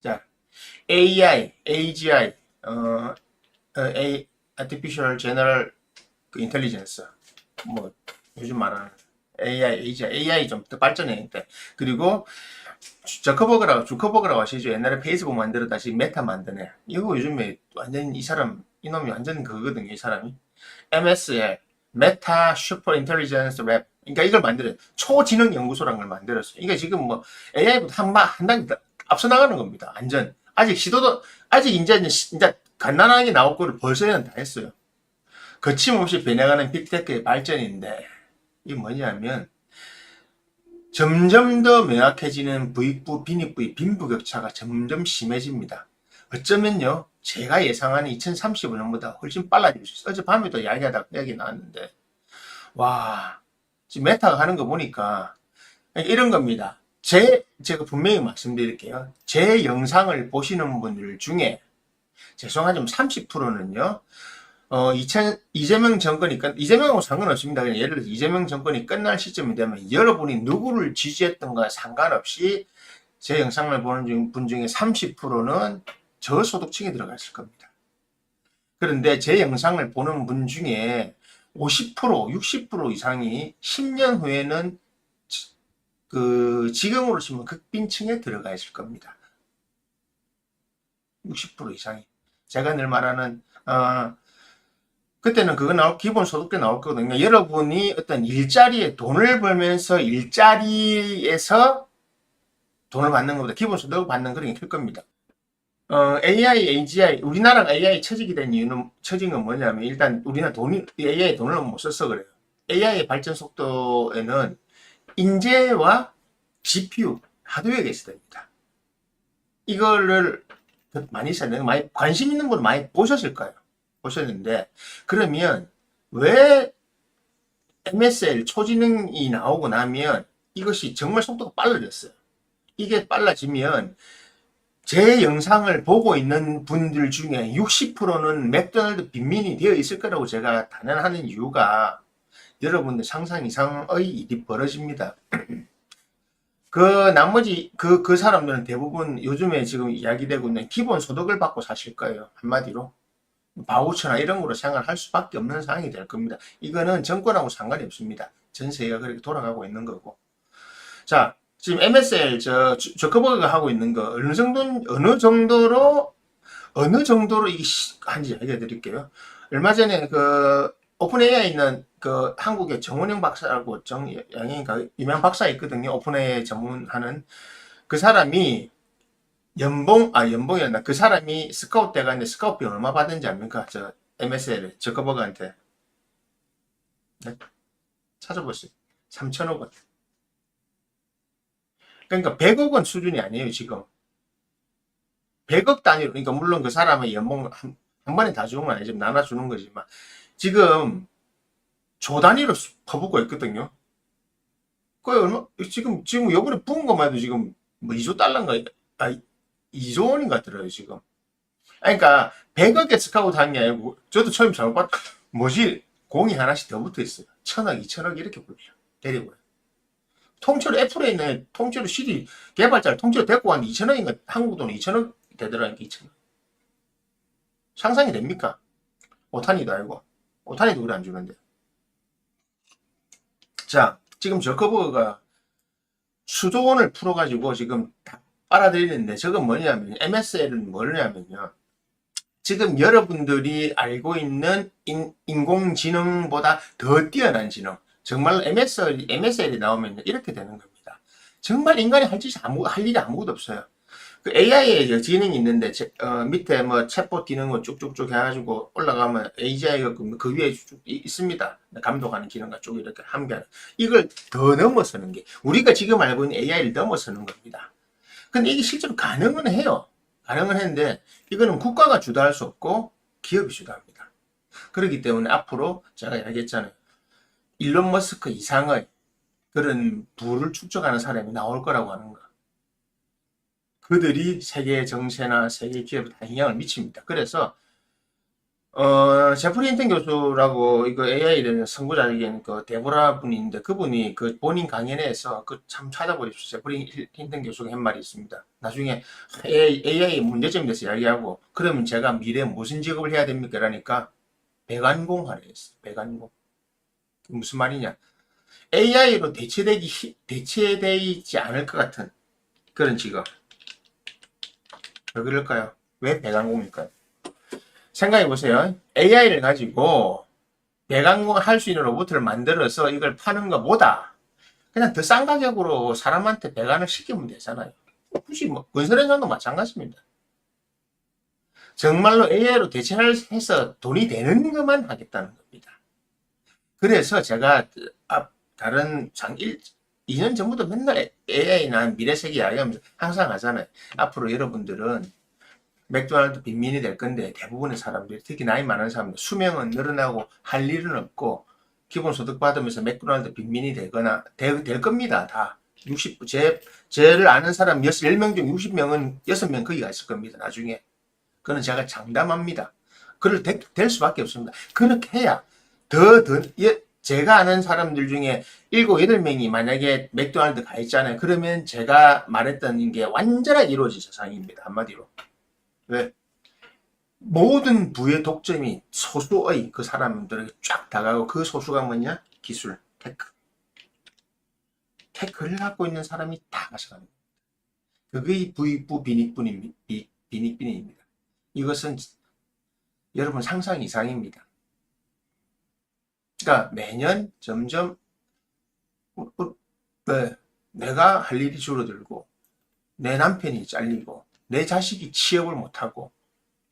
자, AI, AGI, Artificial General Intelligence, 뭐 요즘 말하는 AI, AGI, AI 좀 더 발전했는데, 그리고 주커버그라고 아시죠? 옛날에 페이스북 만들어 다시 메타 만드네. 이거 요즘에 완전 이놈이 완전 그거거든요, 이 사람이. MSL, 메타 슈퍼 인텔리전스 랩. 그러니까 이걸 만들어요. 초지능 연구소라는 걸 만들었어요. 이게 지금 뭐 AI보다 한 단계 앞서 나가는 겁니다. 완전. 아직 이제 간단하게 나올 거를 벌써 얘는 다 했어요. 거침없이 변해가는 빅테크의 발전인데, 이게 뭐냐면, 점점 더 명확해지는 부익부, 빈익부의 빈부격차가 점점 심해집니다. 어쩌면요, 제가 예상하는 2035년보다 훨씬 빨라질 수 있어요. 어젯밤에도 이야기 나왔는데, 와, 지금 메타가 하는 거 보니까 이런 겁니다. 제가 분명히 말씀드릴게요. 제 영상을 보시는 분들 중에, 죄송하지만 30%는요, 이재명 정권이 이재명하고 상관없습니다. 그냥 예를 들어서 이재명 정권이 끝날 시점이 되면 여러분이 누구를 지지했던가 상관없이 제 영상을 보는 분 중에 30%는 저소득층에 들어가 있을 겁니다. 그런데 제 영상을 보는 분 중에 50%, 60% 이상이 10년 후에는 지금으로 치면 극빈층에 들어가 있을 겁니다. 60% 이상이. 제가 늘 말하는, 그때는 기본 소득 때 나올 거거든요. 여러분이 어떤 일자리에 돈을 벌면서 일자리에서 돈을 받는 것보다 기본 소득을 받는 그런 게 클 겁니다. AI, AGI, 우리나라가 AI 처지게 된 처진 건 뭐냐면, 일단 우리나라 AI 돈을 못 써서 그래요. AI 발전 속도에는 인재와 GPU, 하드웨어가 있어야 됩니다. 이거를 많이 써야 되는, 많이 관심 있는 분은 많이 보셨을 거예요. 보셨는데, 그러면 왜 MSL 초지능이 나오고 나면 이것이 정말 속도가 빨라졌어요. 이게 빨라지면 제 영상을 보고 있는 분들 중에 60%는 맥도날드 빈민이 되어 있을 거라고 제가 단언하는 이유가, 여러분들 상상 이상의 일이 벌어집니다. 나머지 그 사람들은 대부분 요즘에 지금 이야기되고 있는 기본 소득을 받고 사실 거예요. 한마디로. 바우처나 이런 거로 생활할 수밖에 없는 상황이 될 겁니다. 이거는 정권하고 상관이 없습니다. 전 세계가 그렇게 돌아가고 있는 거고. 자, 지금 MSL 저커버그가 하고 있는 거 어느 정도로 이게 한지 알려드릴게요. 얼마 전에 오픈 AI 있는 한국의 정원영 박사라고 정영인가 유명 박사 있거든요. 오픈 AI 전문하는 그 사람이 연봉이었나? 그 사람이 스카우트 돼가는데 스카우트비 얼마 받은지 압니까? MSL 저커버그한테. 네? 찾아보세요. 3천억 원. 그러니까 100억 원 수준이 아니에요, 지금. 100억 단위로, 그러니까 물론 그 사람의 연봉 한 번에 다 주는 건 아니지만 나눠주는 거지만, 지금 조 단위로 퍼붓고 있거든요. 지금 요번에 부은 것만 해도 지금 뭐 2조 달러인가, 2조 원인가 들어요, 지금. 그러니까 100억에 스카우트 한 게 아니고, 저도 처음 잘못 봤, 뭐지? 공이 하나씩 더 붙어 있어요. 1000억, 2000억 이렇게 불려요. 데리고요. 통째로 애플에 있는 통째로 CD 개발자를 통째로 데리고 왔는데 2천억인가, 한국 돈 2천억 되더라니까. 2천억. 상상이 됩니까? 오타니도 알고. 오타니도 그래 안 주는데. 자, 지금 저커버가 수조 원을 풀어가지고 지금 다 빨아들이는데, 저건 뭐냐면, MSL은 뭐냐면요. 지금 여러분들이 알고 있는 인공지능보다 더 뛰어난 지능. 정말 MSL이 나오면 이렇게 되는 겁니다. 정말 인간이 할 일이 아무것도 없어요. 그 AI에 기능이 있는데, 밑에 뭐 챗봇 기능을 쭉쭉쭉 해가지고 올라가면 AGI가 그 위에 쭉 있습니다. 감독하는 기능과 쭉 이렇게 함께하는. 이걸 더 넘어서는 게, 우리가 지금 알고 있는 AI를 넘어서는 겁니다. 근데 이게 실제로 가능은 해요. 가능은 했는데, 이거는 국가가 주도할 수 없고, 기업이 주도합니다. 그렇기 때문에 앞으로 제가 이야기했잖아요. 일론 머스크 이상의 그런 부를 축적하는 사람이 나올 거라고 하는 거. 그들이 세계 정세나 세계 기업에 다 영향을 미칩니다. 그래서 제프리 힌튼 교수라고 이거 AI를 선구자이긴 그 데보라 분이 있는데 그분이 그 본인 강연에서 그 참 찾아보십시오. 제프리 힌튼 교수가 한 말이 있습니다. 나중에 AI 문제점에 대해서 이야기하고 그러면 제가 미래에 무슨 직업을 해야 됩니까? 그러니까 배관공 하라 했어. 배관공. 무슨 말이냐? AI로 대체되지 않을 것 같은 그런 직업. 왜 그럴까요? 왜 배관공일까요? 생각해 보세요. AI를 가지고 배관공 할 수 있는 로봇을 만들어서 이걸 파는 것보다 그냥 더 싼 가격으로 사람한테 배관을 시키면 되잖아요. 굳이 뭐 건설 현장도 마찬가지입니다. 정말로 AI로 대체해서 돈이 되는 것만 하겠다는 겁니다. 그래서 제가 다른 2년 전부터 맨날 AI나 미래세계 이야기하면서 항상 하잖아요. 앞으로 여러분들은 맥도날드 빈민이 될 건데 대부분의 사람들이 특히 나이 많은 사람들 수명은 늘어나고 할 일은 없고 기본소득 받으면서 맥도날드 빈민이 되거나 될 겁니다. 다 60, 제를 아는 사람 10명 중 60명은 6명 거기 가 있을 겁니다. 나중에. 그건 제가 장담합니다. 그럴 될 수밖에 없습니다. 그렇게 해야 제가 아는 사람들 중에 7, 8명이 만약에 맥도날드 가 있잖아요. 그러면 제가 말했던 게 완전하게 이루어진 세상입니다. 한마디로. 왜? 모든 부의 독점이 소수의 그 사람들에게 쫙 다가고 그 소수가 뭐냐? 기술, 테크. 테크를 갖고 있는 사람이 다 가져갑니다. 그게 부익부 빈익빈입니다. 이것은 여러분 상상 이상입니다. 그러니까 매년 점점 네, 내가 할 일이 줄어들고 내 남편이 잘리고 내 자식이 취업을 못하고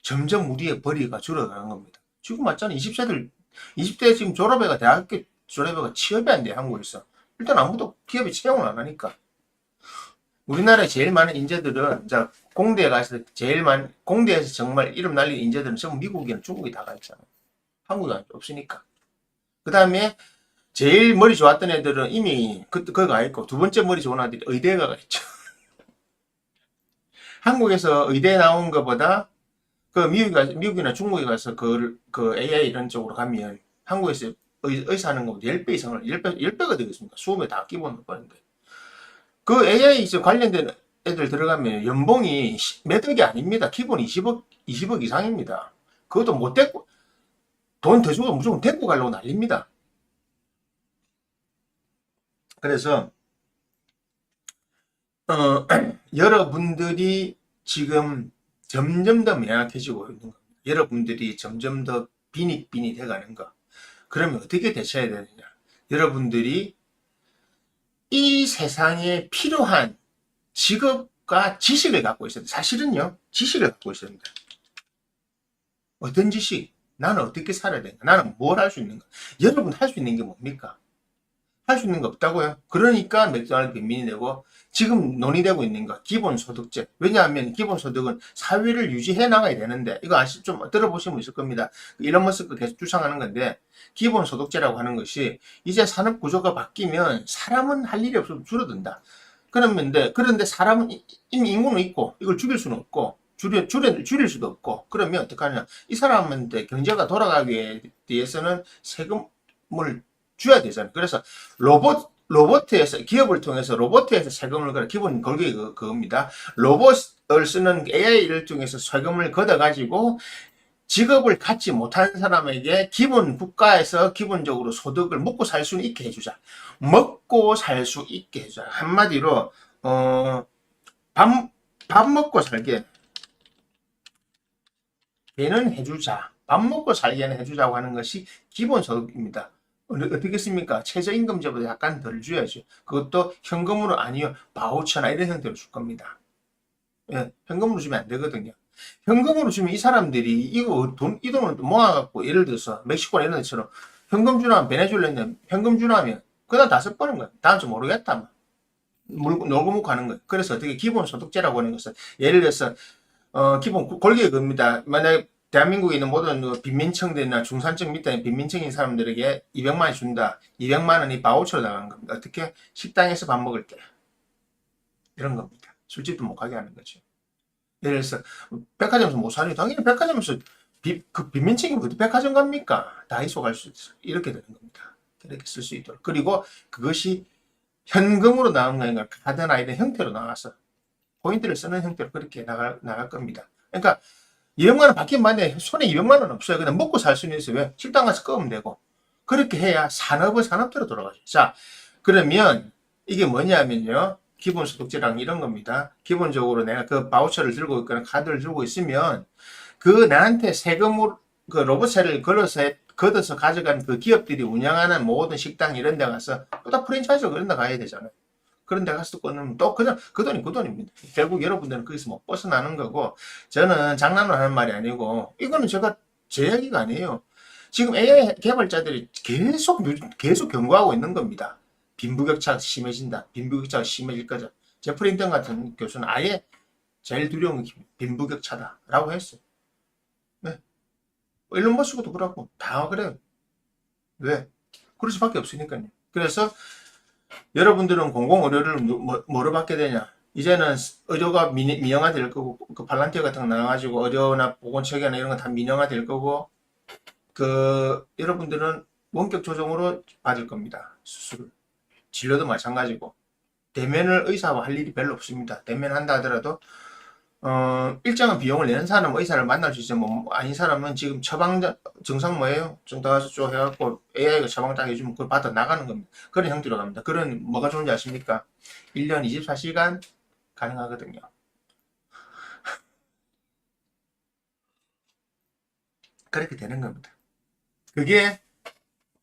점점 우리의 벌이가 줄어가는 겁니다. 지금 맞잖아. 20대 지금 대학교 졸업해가 취업이 안 돼, 한국에서. 일단 아무도 기업에 채용을 안 하니까. 우리나라에 제일 많은 인재들은, 자, 공대에 가서 공대에서 정말 이름 날린 인재들은 전부 미국이나 중국에 다 가 있잖아. 한국에 없으니까. 그 다음에 제일 머리 좋았던 애들은 이미 거기 가 있고, 두 번째 머리 좋은 아들이 의대에 가 있죠. 한국에서 의대 나온 것보다 그 미국이나 중국에 가서 그 AI 이런 쪽으로 가면 한국에서 의사 하는 것보다 10배 이상을, 10배가 되겠습니까? 수업에 다 기본 거는데. 그 AI 관련된 애들 들어가면 연봉이 몇 억이 아닙니다. 기본 20억 이상입니다. 그것도 못 데리고, 돈 더 주고 무조건 데리고 가려고 난립니다. 그래서, 여러분들이 지금 점점 더 명확해지고 있는 겁니다. 여러분들이 점점 더 빈익빈이 돼가는 거. 그러면 어떻게 대처해야 되느냐? 여러분들이 이 세상에 필요한 직업과 지식을 갖고 있어야 돼. 사실은요, 지식을 갖고 있어야 됩니다. 어떤 지식? 나는 어떻게 살아야 되는가? 나는 뭘 할 수 있는가? 여러분 할 수 있는 게 뭡니까? 할 수 있는 거 없다고요. 그러니까 맥도날드 빈민이 되고 지금 논의되고 있는 거 기본소득제. 왜냐하면 기본소득은 사회를 유지해 나가야 되는데 이거 좀 들어보시면 있을 겁니다. 일론 머스크 계속 주장하는 건데 기본소득제라고 하는 것이 이제 산업 구조가 바뀌면 사람은 할 일이 없어서 줄어든다. 그런데 사람은 이미 인구는 있고 이걸 죽일 수는 없고 줄일 수도 없고 그러면 어떡하냐. 이 사람한테 경제가 돌아가기 위해서는 세금을 줘야 되잖아요. 그래서 로봇에서 기업을 통해서 로봇에서 세금을 걸어 기본 걸게 그겁니다. 로봇을 쓰는 AI를 통해서 세금을 걷어가지고 직업을 갖지 못한 사람에게 국가에서 기본적으로 소득을 먹고 살 수 있게 해주자. 먹고 살 수 있게 해주자. 한마디로 밥 먹고 살게 배는 해주자. 밥 먹고 살게는 해주자고 하는 것이 기본소득입니다. 어떻게 씁니까? 최저임금제보다 약간 덜 줘야죠. 그것도 현금으로 아니요. 바우처나 이런 형태로 줄 겁니다. 예, 현금으로 주면 안 되거든요. 현금으로 주면 이 사람들이 이 돈을 모아갖고 예를 들어서 멕시코나 이런 데처럼 현금 주나 베네수엘라는 현금 주나면 그다음 다 써버는 거야. 다음 주 모르겠다. 놀고 먹고 가는 거예요. 그래서 어떻게 기본소득제라고 하는 것은 예를 들어서 기본 골격이 겁니다. 만약에 대한민국에 있는 모든 빈민층들이나 중산층 밑에 빈민층인 사람들에게 200만 원 준다. 200만 원이 바우처로 나가는 겁니다. 어떻게? 식당에서 밥 먹을 때. 이런 겁니다. 술집도 못 가게 하는 거죠. 예를 들어서 백화점에서 못 사니 당연히 백화점에서 그 빈민층이 어디 백화점 갑니까? 다이소 갈 수 있어. 이렇게 되는 겁니다. 이렇게 쓸 수 있도록. 그리고 그것이 현금으로 나온 거 아니라 카드나 이런 형태로 나와서 포인트를 쓰는 형태로 그렇게 나갈 겁니다. 그러니까 200만 원 받긴 받는데 손에 200만 원 없어요. 그냥 먹고 살 수는 있어요. 왜? 식당 가서 끄면 되고. 그렇게 해야 산업은 산업대로 돌아가죠. 자, 그러면 이게 뭐냐면요. 기본소득제랑 이런 겁니다. 기본적으로 내가 그 바우처를 들고 있거나 카드를 들고 있으면 그 나한테 세금으로 그 로봇세를 걷어서 가져간 그 기업들이 운영하는 모든 식당 이런 데 가서 또 다 프랜차이즈 그런 데 가야 되잖아요. 그런 데 가서 끊으면 또 그냥 그 돈이 그 돈입니다. 결국 여러분들은 거기서 못 벗어나는 거고, 저는 장난을 하는 말이 아니고, 이거는 제가 제 얘기가 아니에요. 지금 AI 개발자들이 계속 경고하고 있는 겁니다. 빈부격차가 심해진다. 빈부격차가 심해질 거죠. 제프리 힌턴 같은 교수는 아예 제일 두려운 게 빈부격차다라고 했어요. 네. 일론 머스크도 그렇고 다 그래요. 왜? 그럴 수밖에 없으니까요. 그래서 여러분들은 공공의료를 뭐로 받게 되냐? 이제는 의료가 민영화 될 거고, 그 팔란티어 같은 거 나와가지고 의료나 보건체계나 이런 거 다 민영화 될 거고, 여러분들은 원격 조정으로 받을 겁니다. 수술. 진료도 마찬가지고. 대면을 의사와 할 일이 별로 없습니다. 대면한다 하더라도 일정한 비용을 내는 사람 의사를 만날 수 있어요. 뭐 아닌 사람은 지금 증상 뭐예요? 좀 더 가서 쭉 해갖고 AI가 처방 딱 해주면 그걸 받아 나가는 겁니다. 그런 형태로 갑니다. 그런 뭐가 좋은지 아십니까? 1년 24시간 가능하거든요. 그렇게 되는 겁니다. 그게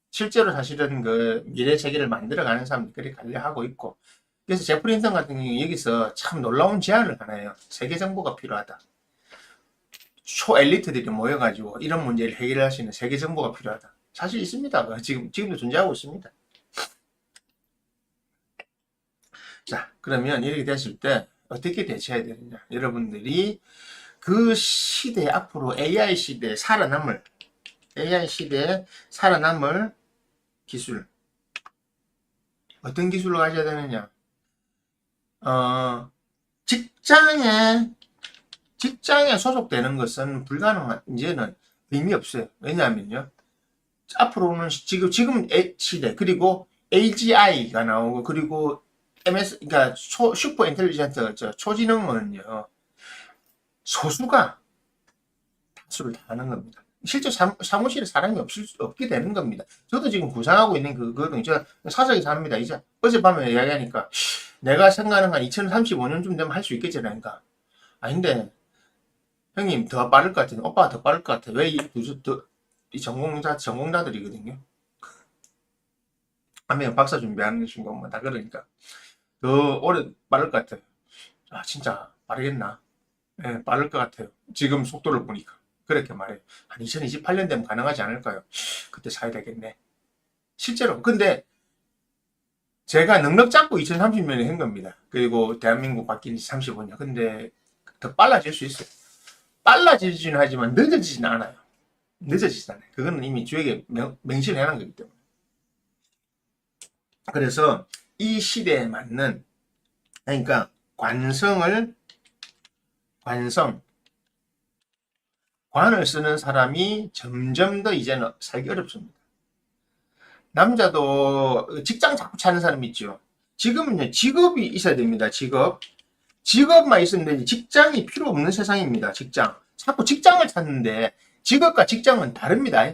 실제로 사실은 그 미래 세계를 만들어가는 사람들이 관리하고 있고, 그래서 제프리 힌턴 같은 경우 여기서 참 놀라운 제안을 하나 해요. 세계 정보가 필요하다. 초엘리트들이 모여가지고 이런 문제를 해결할 수 있는 세계 정보가 필요하다. 사실 있습니다. 지금도 존재하고 있습니다. 자, 그러면 이렇게 됐을 때 어떻게 대처해야 되느냐? 여러분들이 그 시대 앞으로 AI 시대에 살아남을 기술, 어떤 기술을 가져야 되느냐? 직장에 소속되는 것은 불가능한, 이제는 의미 없어요. 왜냐하면요. 앞으로는 지금 시대, 그리고 AGI가 나오고, 그리고 그러니까 슈퍼 인텔리전트, 초지능은요, 소수가 다수를 다 하는 겁니다. 실제 사무실에 사람이 없게 되는 겁니다. 저도 지금 구상하고 있는 그거는 제가 사석에서 합니다. 이제 어젯밤에 이야기하니까 내가 생각하는 한 2035년쯤 되면 할 수 있겠잖아요. 그러니까. 아닌데, 형님 더 빠를 것 같아. 오빠가 더 빠를 것 같아. 왜 이 전공자들이거든요. 하면 박사 준비하는 것인가 뭐다 그러니까 더 오래 빠를 것 같아요. 아 진짜 빠르겠나? 네, 빠를 것 같아요. 지금 속도를 보니까 그렇게 말해요. 한 2028년 되면 가능하지 않을까요? 그때 사야 되겠네. 실제로. 근데 제가 넉넉 잡고 2030년에 한 겁니다. 그리고 대한민국 바뀐 지 35년. 근데 더 빨라질 수 있어요. 빨라지지는 하지만 늦어지진 않아요. 그거는 이미 주에게 명시를 해놓은 거기 때문에. 그래서 이 시대에 맞는, 그러니까 관을 쓰는 사람이 점점 더 이제는 살기 어렵습니다. 남자도 직장 자꾸 찾는 사람 있죠. 지금은요, 직업이 있어야 됩니다. 직업만 있으면 되지 직장이 필요 없는 세상입니다. 자꾸 직장을 찾는데 직업과 직장은 다릅니다.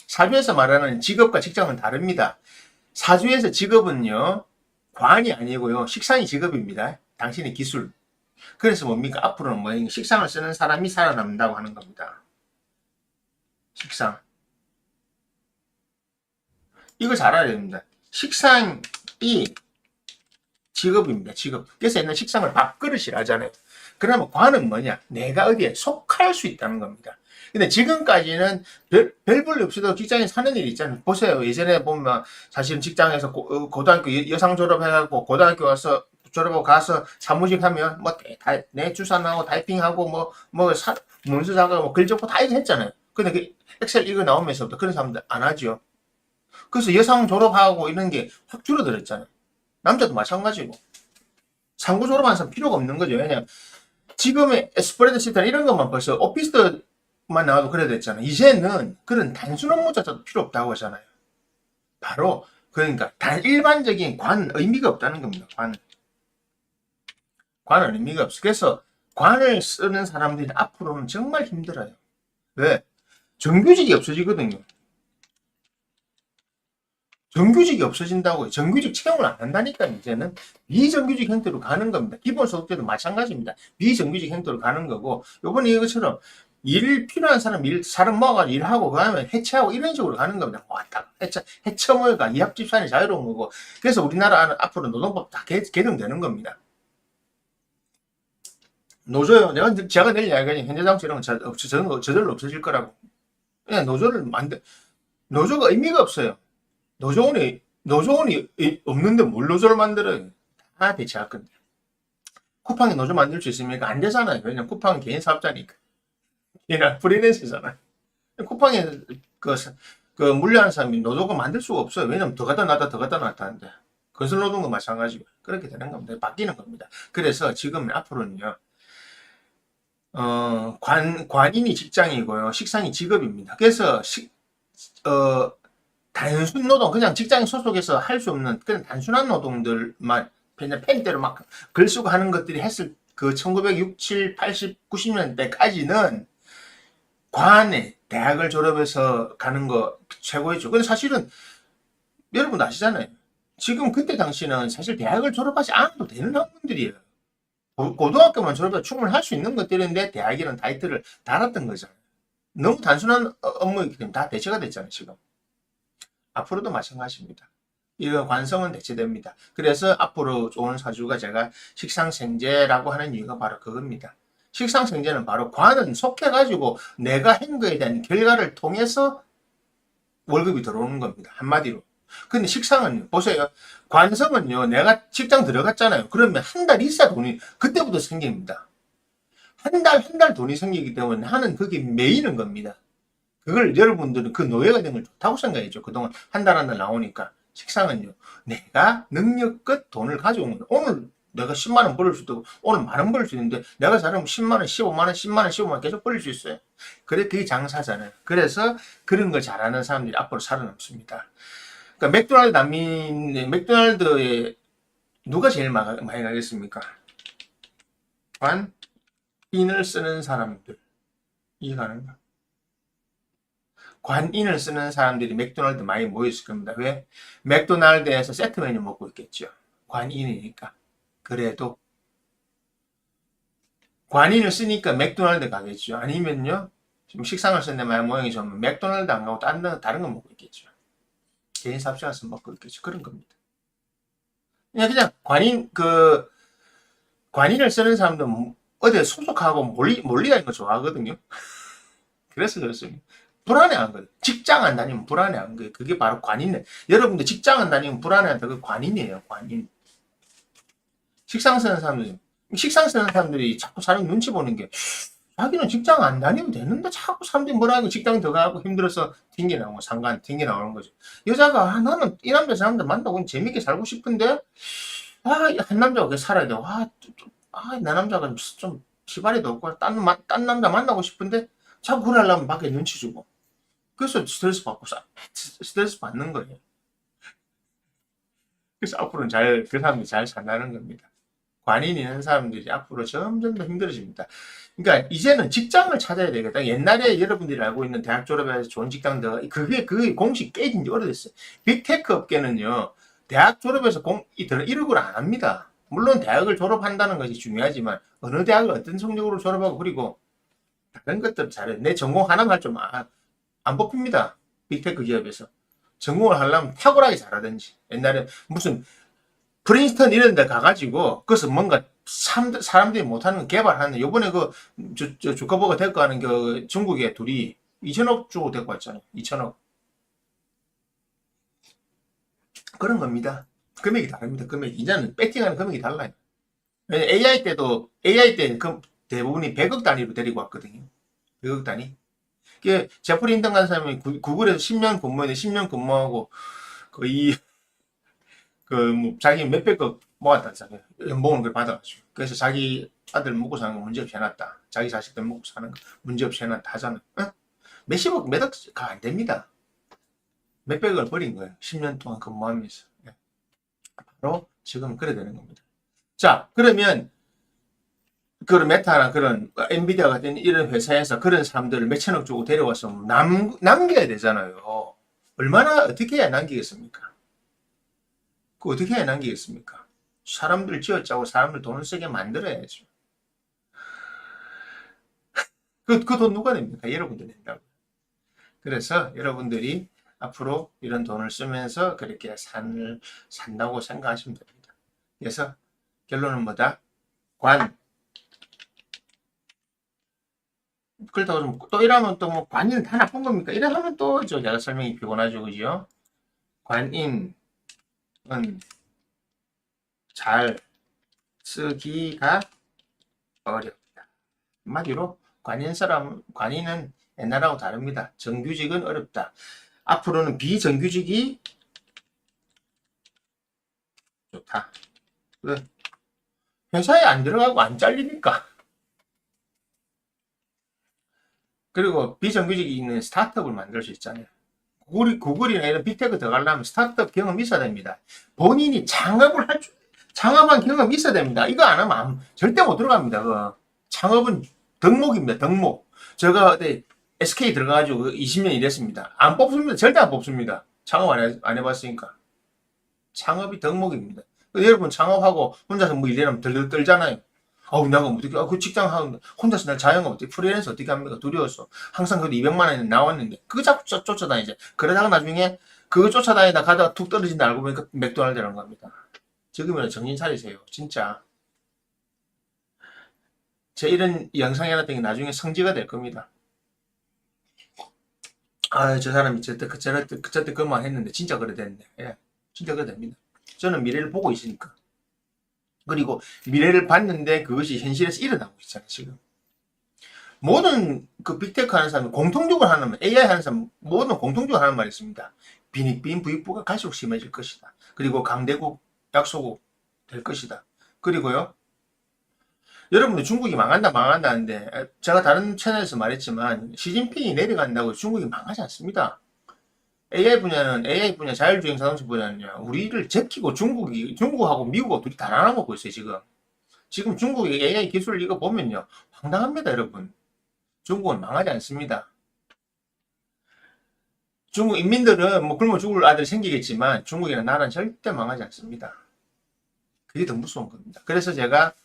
사주에서 말하는 직업과 직장은 다릅니다. 사주에서 직업은요, 관이 아니고요, 식상이 직업입니다. 당신의 기술. 그래서 뭡니까? 앞으로는 뭐 식상을 쓰는 사람이 살아남는다고 하는 겁니다. 식상. 이거 잘 알아야 됩니다. 식상이 직업입니다. 직업. 그래서 옛날 식상을 밥그릇이라 하잖아요. 그러면 관은 뭐냐? 내가 어디에 속할 수 있다는 겁니다. 근데 지금까지는 별 볼일 없어도 직장에 사는 일이 있잖아요. 보세요. 예전에 보면 사실은 직장에서 고등학교 여상 졸업해갖고 고등학교 가서 졸업하고 가서 사무직 하면 뭐 내 주사 나오고 타이핑하고 문서 작업 글 적고 다 이거 했잖아요. 근데 그 엑셀 이거 나오면서부터 그런 사람들 안 하죠. 그래서 여상 졸업하고 이런 게 확 줄어들었잖아요. 남자도 마찬가지고. 상고 졸업한 사람 필요가 없는 거죠. 왜냐 지금의 스프레드시트 이런 것만 벌써 오피스도 나와도 그래야 됐잖아. 이제는 그런 단순 업무자도 필요 없다고 하잖아요. 바로 그러니까 일반적인 관 의미가 없다는 겁니다. 관은 의미가 없어. 그래서 관을 쓰는 사람들이 앞으로는 정말 힘들어요. 왜? 정규직이 없어지거든요. 정규직이 없어진다고요. 정규직 채용을 안 한다니까 이제는 비정규직 형태로 가는 겁니다. 기본소득제도 마찬가지입니다. 비정규직 형태로 가는 거고 요번에 이것처럼 일 필요한 사람 모아가지고 일하고 그다음에 해체하고 이런 식으로 가는 겁니다. 왔다 해체 모여가 이합집산이 자유로운 거고 그래서 우리나라는 앞으로 노동법 다 개정되는 겁니다. 노조요. 제가 내일 이야기하는 현재 정치는 저절로 없어질 거라고. 그냥 노조가 의미가 없어요. 노조원이 없는데 뭘 노조를 만들어요? 다 배치할 건데. 쿠팡이 노조 만들 수 있습니까? 안 되잖아요. 왜냐면 쿠팡은 개인 사업자니까. 얘가 프리랜서잖아요. 쿠팡에 그 물려하는 사람이 노조가 만들 수가 없어요. 왜냐면 더 갖다 놨다 하는데. 건설 노동도 마찬가지고. 그렇게 되는 겁니다. 바뀌는 겁니다. 그래서 지금 앞으로는요, 관인이 직장이고요. 식상이 직업입니다. 그래서 단순 노동, 그냥 직장 소속에서 할 수 없는 그냥 단순한 노동들만 그냥 펜대로 막 글 쓰고 하는 것들이 했을 그 1960, 7, 80, 90년대까지는 관에 대학을 졸업해서 가는 거 최고였죠. 근데 사실은 여러분 아시잖아요. 지금 그때 당시는 사실 대학을 졸업하지 않아도 되는 학문들이에요. 고등학교만 졸업해서 충분히 할 수 있는 것들인데 대학이라는 타이틀을 달았던 거잖아요. 너무 단순한 업무이기 때문에 다 대체가 됐잖아요, 지금. 앞으로도 마찬가지입니다. 이런 관성은 대체됩니다. 그래서 앞으로 좋은 사주가 제가 식상생재라고 하는 이유가 바로 그겁니다. 식상생재는 바로 관은 속해가지고 내가 한 거에 대한 결과를 통해서 월급이 들어오는 겁니다. 한마디로. 근데 식상은요, 보세요. 관성은요, 내가 직장 들어갔잖아요. 그러면 한 달 있어야 돈이, 그때부터 생깁니다. 한 달 돈이 생기기 때문에 하는 그게 메이는 겁니다. 그걸 여러분들은 그 노예가 된 걸 좋다고 생각했죠. 그동안 한 달 나오니까. 식상은요, 내가 능력껏 돈을 가져온 거예요. 오늘 내가 10만원 벌을 수도 있고, 오늘 만원 벌을 수 있는데, 내가 잘하면 10만원, 15만원, 10만원, 15만원 계속 벌릴 수 있어요. 그래, 그게 장사잖아요. 그래서 그런 걸 잘하는 사람들이 앞으로 살아남습니다. 그러니까 맥도날드에 누가 제일 많이 가겠습니까? 관인을 쓰는 사람들. 이해가는가? 관인을 쓰는 사람들이 맥도날드 많이 모였을 겁니다. 왜? 맥도날드에서 세트 메뉴 먹고 있겠죠. 관인이니까. 그래도 관인을 쓰니까 맥도날드 가겠죠. 아니면요, 지금 식상을 썼는데 만약 모양이 좀 맥도날드 안 가고 다른 거 먹고 있겠죠. 개인 사업자 가서 먹고 있겠죠. 그런 겁니다. 그냥 관인을 쓰는 사람들은 어디에 소속하고 몰리 다니는 거 좋아하거든요. 그래서 그렇습니다. 불안해한 거예요. 직장 안 다니면 불안해한 거예요. 그게 바로 관인이에요. 여러분들 직장 안 다니면 불안해한다. 그 관인이에요. 관인. 식상 쓰는 사람들이 자꾸 사람 눈치 보는 게 자기는 직장 안 다니면 되는데 자꾸 사람들이 뭐라 하고 직장 들어가고 힘들어서 튕겨나오고 상관 튕겨나오는 거죠. 여자가 나는 이 남자 사람들 만나고 재밌게 살고 싶은데 한 남자가 왜 살아야 돼. 내 남자가 좀 시발이도 없고 딴 남자 만나고 싶은데 자꾸 그래 하려면 밖에 눈치 주고 그래서 스트레스 받는 거예요. 그래서 앞으로는 그 사람들이 잘 산다는 겁니다. 관인 있는 사람들이 앞으로 점점 더 힘들어집니다. 그러니까 이제는 직장을 찾아야 되겠다. 옛날에 여러분들이 알고 있는 대학 졸업해서 좋은 직장들, 그게 공식 깨진 지 오래됐어요. 빅테크 업계는요, 대학 졸업해서 1억을 안 합니다. 물론 대학을 졸업한다는 것이 중요하지만, 어느 대학을 어떤 성적으로 졸업하고, 그리고 다른 것들 잘해. 내 전공 하나만 할 줄 안 뽑힙니다. 빅테크 기업에서. 전공을 하려면 탁월하게 잘하든지. 옛날에 무슨 프린스턴 이런 데 가가지고, 그것을 뭔가 사람들이 못하는 거 개발하는, 요번에 주커버거 데리고 가는 중국의 둘이 2천억 주고 데리고 왔잖아요. 2천억. 그런 겁니다. 금액이 다릅니다. 이제는 배팅하는 금액이 달라요. AI 때 대부분이 100억 단위로 데리고 왔거든요. 100억 단위. 제프리 힌턴 간 사람이 구글에서 10년 근무했는데 10년 근무하고 거의 자기 몇백억 모았다잖아요. 연봉을 받아가지고. 그래서 자기 아들 먹고 사는 거 문제없이 해놨다. 자기 자식들 먹고 사는 거 문제없이 해놨다 하잖아. 어? 몇십억, 몇 억가 안 됩니다. 몇백억을 버린 거예요. 10년 동안 근무하면서. 예. 바로 지금 그래 되는 겁니다. 자, 그러면 그런 메타나 그런 엔비디아 같은 이런 회사에서 그런 사람들을 몇천억 주고 데려와서 남겨야 되잖아요. 얼마나 어떻게 해야 남기겠습니까? 그 어떻게 해야 남기겠습니까? 사람들 쥐어짜고 사람들 돈을 쓰게 만들어야죠. 그 돈 누가 냅니까? 여러분들 낸다고. 그래서 여러분들이 앞으로 이런 돈을 쓰면서 그렇게 산다고 생각하시면 됩니다. 그래서 결론은 뭐다? 그렇다고 또 이러면 또 뭐 관인은 다 나쁜 겁니까? 이래 하면 또 제가 설명이 피곤하죠, 그죠? 관인은 잘 쓰기가 어렵다. 한마디로 관인은 옛날하고 다릅니다. 정규직은 어렵다. 앞으로는 비정규직이 좋다. 회사에 안 들어가고 안 잘리니까. 그리고 비정규직이 있는 스타트업을 만들 수 있잖아요. 구글이나 이런 빅테크 들어가려면 스타트업 경험이 있어야 됩니다. 본인이 창업한 경험이 있어야 됩니다. 이거 안 하면 절대 못 들어갑니다. 창업은 덕목입니다. 덕목. 제가 SK 들어가가지고 20년 일했습니다. 안 뽑습니다. 절대 안 뽑습니다. 창업 안 해봤으니까. 창업이 덕목입니다. 여러분 창업하고 혼자서 뭐 일하면 덜덜 떨잖아요. 내가 어떻게, 그 직장 하고 혼자서 날 자영업 어떻게, 프리랜서 어떻게 합니까? 두려워서. 항상 그래도 200만 원이 나왔는데, 그거 자꾸 쫓아다니죠. 그러다가 나중에 그거 쫓아다니다 가다가 툭 떨어진다 알고 보니까 맥도날드라는 겁니다. 지금은 정신 차리세요. 진짜. 제 이런 영상이 하나 되게 나중에 성지가 될 겁니다. 저 사람이 그때 그만 했는데, 진짜 그래 됐네. 예. 진짜 그래 됩니다. 저는 미래를 보고 있으니까. 그리고 미래를 봤는데 그것이 현실에서 일어나고 있잖아요, 지금. 모든 그 빅테크 하는 사람이 공통적으로 하는 말, AI 하는 사람 모든 공통적으로 하는 말이 있습니다. 빈익빈 부익부가 갈수록 심해질 것이다. 그리고 강대국, 약소국 될 것이다. 그리고요, 여러분들 중국이 망한다는데 제가 다른 채널에서 말했지만 시진핑이 내려간다고 중국이 망하지 않습니다. AI 분야, 자율주행 자동차 분야는요, 우리를 제끼고 중국하고 미국하고 둘이 다 나눠먹고 있어요, 지금. 지금 중국의 AI 기술 이거 보면요, 황당합니다, 여러분. 중국은 망하지 않습니다. 중국 인민들은 뭐 굶어 죽을 아들이 생기겠지만 중국이라는 나라는 절대 망하지 않습니다. 그게 더 무서운 겁니다. 그래서 제가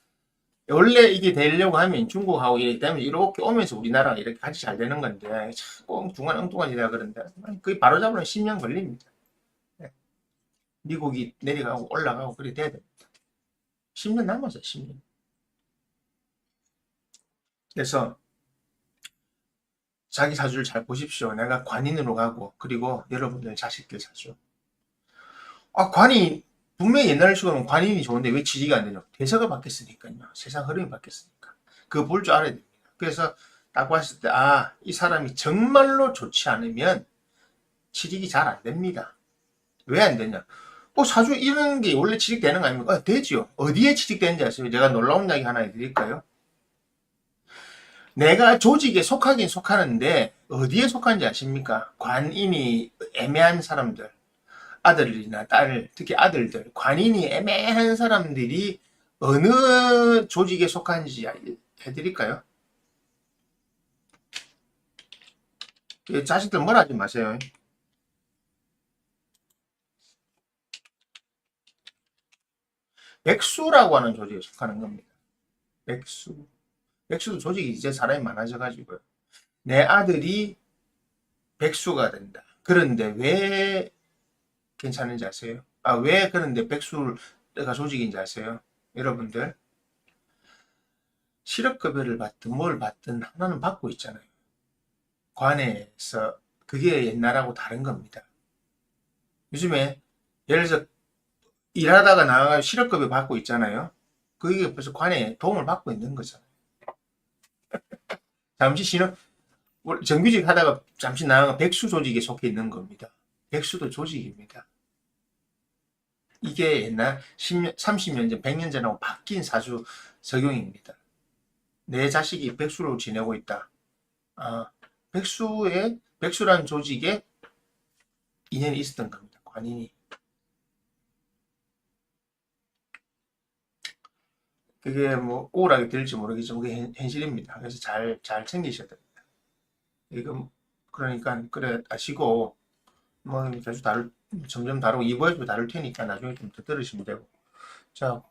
원래 이게 되려고 하면 중국하고 이렇게 되면 이렇게 오면서 우리나라가 이렇게 같이 잘 되는 건데 자꾸 엉뚱한 일이라 그런데 그게 바로 잡으면 10년 걸립니다. 미국이 내려가고 올라가고 그래 돼야 됩니다. 10년 남았어요. 10년. 그래서 자기 사주를 잘 보십시오. 내가 관인으로 가고 그리고 여러분들 자식들 사주. 관이 분명히 옛날 식으로는 관인이 좋은데 왜 지지가 안 되냐? 대세가 바뀌었으니까요. 세상 흐름이 바뀌었으니까. 그거 볼 줄 알아야 됩니다. 그래서 딱 봤을 때 이 사람이 정말로 좋지 않으면 취직이 잘 안 됩니다. 왜 안 되냐? 사주 이런 게 원래 취직되는 거 아닙니까? 되지요. 어디에 취직되는지 아세요? 제가 놀라운 이야기 하나 해드릴까요? 내가 조직에 속하긴 속하는데 어디에 속한지 아십니까? 관인이 애매한 사람들, 아들이나 딸, 특히 아들들, 관인이 애매한 사람들이 어느 조직에 속한지 해드릴까요? 자식들 뭐라 하지 마세요. 백수라고 하는 조직에 속하는 겁니다. 백수. 백수도 조직이 이제 사람이 많아져가지고요. 내 아들이 백수가 된다. 그런데 왜 괜찮은지 아세요? 왜 그런데 백수가 조직인지 아세요? 여러분들, 실업급여를 받든 뭘 받든 하나는 받고 있잖아요. 관에서 그게 옛날하고 다른 겁니다. 요즘에 예를 들어서 일하다가 나가 실업급여 받고 있잖아요. 그게 벌써 관에 도움을 받고 있는 거잖아요. 잠시 정규직 하다가 잠시 나가 백수 조직에 속해 있는 겁니다. 백수도 조직입니다. 이게 옛날 10년, 30년 전, 100년 전하고 바뀐 사주 적용입니다. 내 자식이 백수로 지내고 있다. 백수란 조직에 인연이 있었던 겁니다. 관인이. 그게 뭐 우울하게 들릴지 모르겠지만 그게 현실입니다. 그래서 잘 챙기셔야 됩니다. 이거 그러니까 그래 아시고 뭐 계속 점점 다루고 2부에서 다룰 테니까 나중에 좀 더 들으시면 되고. 자,